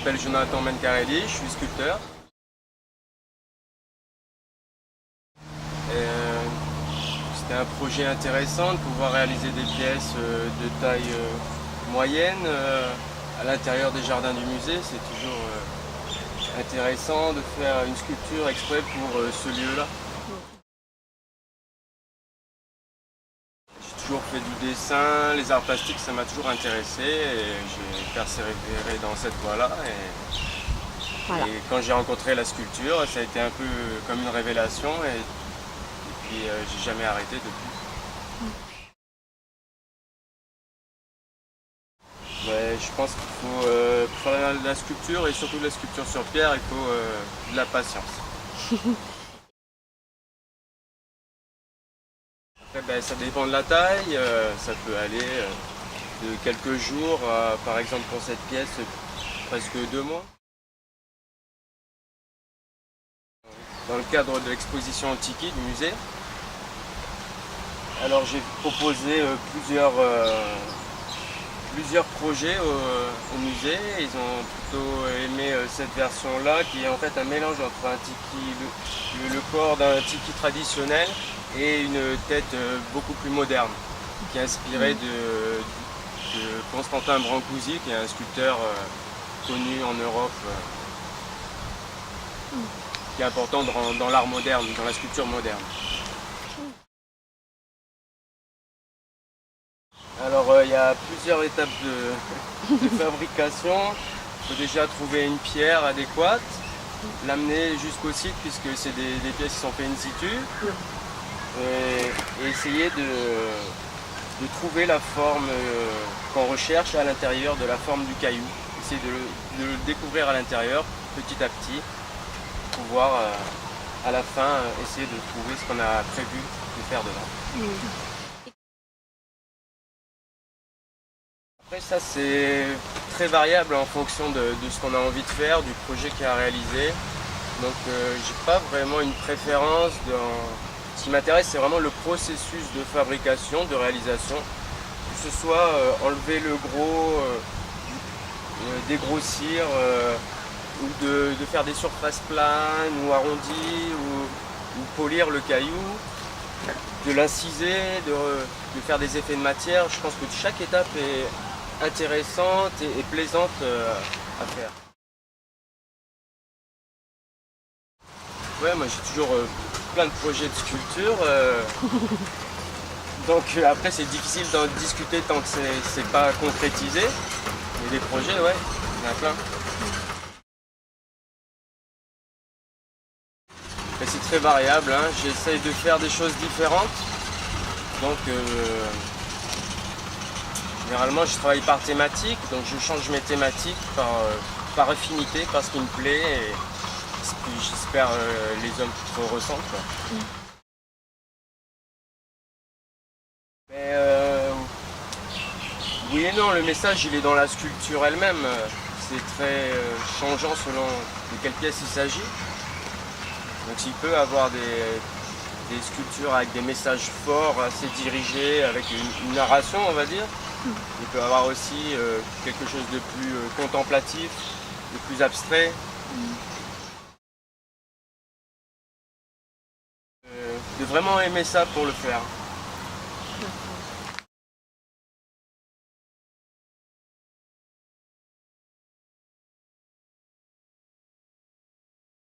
m'appelle Jonathan Mencarelli, je suis sculpteur. C'était un projet intéressant de pouvoir réaliser des pièces de taille moyenne à l'intérieur des jardins du musée. C'est toujours intéressant de faire une sculpture exprès pour ce lieu-là. J'ai toujours fait du dessin, les arts plastiques ça m'a toujours intéressé et j'ai persévéré dans cette voie-là. Voilà. Et quand j'ai rencontré la sculpture, ça a été un peu comme une révélation et puis j'ai jamais arrêté depuis. Ouais, je pense qu'il faut pour faire de la sculpture et surtout de la sculpture sur pierre, il faut de la patience. Après, ça dépend de la taille, ça peut aller de quelques jours, par exemple pour cette pièce, presque 2 mois. Dans le cadre de l'exposition Antiki du musée, alors j'ai proposé plusieurs projets au musée. Ils ont plutôt aimé cette version-là, qui est en fait un mélange entre un tiki, le corps d'un tiki traditionnel et une tête beaucoup plus moderne, qui est inspirée de Constantin Brancusi, qui est un sculpteur connu en Europe, qui est important dans l'art moderne, dans la sculpture moderne. Alors il y a plusieurs étapes de fabrication. Il faut déjà trouver une pierre adéquate, l'amener jusqu'au site puisque c'est des pièces qui sont faites in situ, et essayer de trouver la forme qu'on recherche à l'intérieur de la forme du caillou. Essayer de le découvrir à l'intérieur petit à petit, pour pouvoir à la fin essayer de trouver ce qu'on a prévu de faire dedans. Après ça c'est très variable en fonction de ce qu'on a envie de faire, du projet qu'il y a à réaliser. Donc j'ai pas vraiment une préférence. Ce qui m'intéresse c'est vraiment le processus de fabrication, de réalisation. Que ce soit enlever le gros, dégrossir, ou de faire des surfaces planes ou arrondies, ou polir le caillou, de l'inciser, de faire des effets de matière. Je pense que chaque étape est intéressante et plaisante à faire. Ouais, moi j'ai toujours plein de projets de sculpture. Donc après c'est difficile d'en discuter tant que c'est pas concrétisé. Mais des projets, ouais, il y en a plein. Mais c'est très variable, hein. J'essaye de faire des choses différentes. Donc généralement je travaille par thématique, donc je change mes thématiques par affinité, par ce qui me plaît et ce que j'espère les hommes ressentent, quoi. Mais oui et non, le message il est dans la sculpture elle-même. C'est très changeant selon de quelle pièce il s'agit. Donc il peut avoir des sculptures avec des messages forts, assez dirigés, avec une narration on va dire. Il peut avoir aussi quelque chose de plus contemplatif, de plus abstrait. De vraiment aimer ça pour le faire.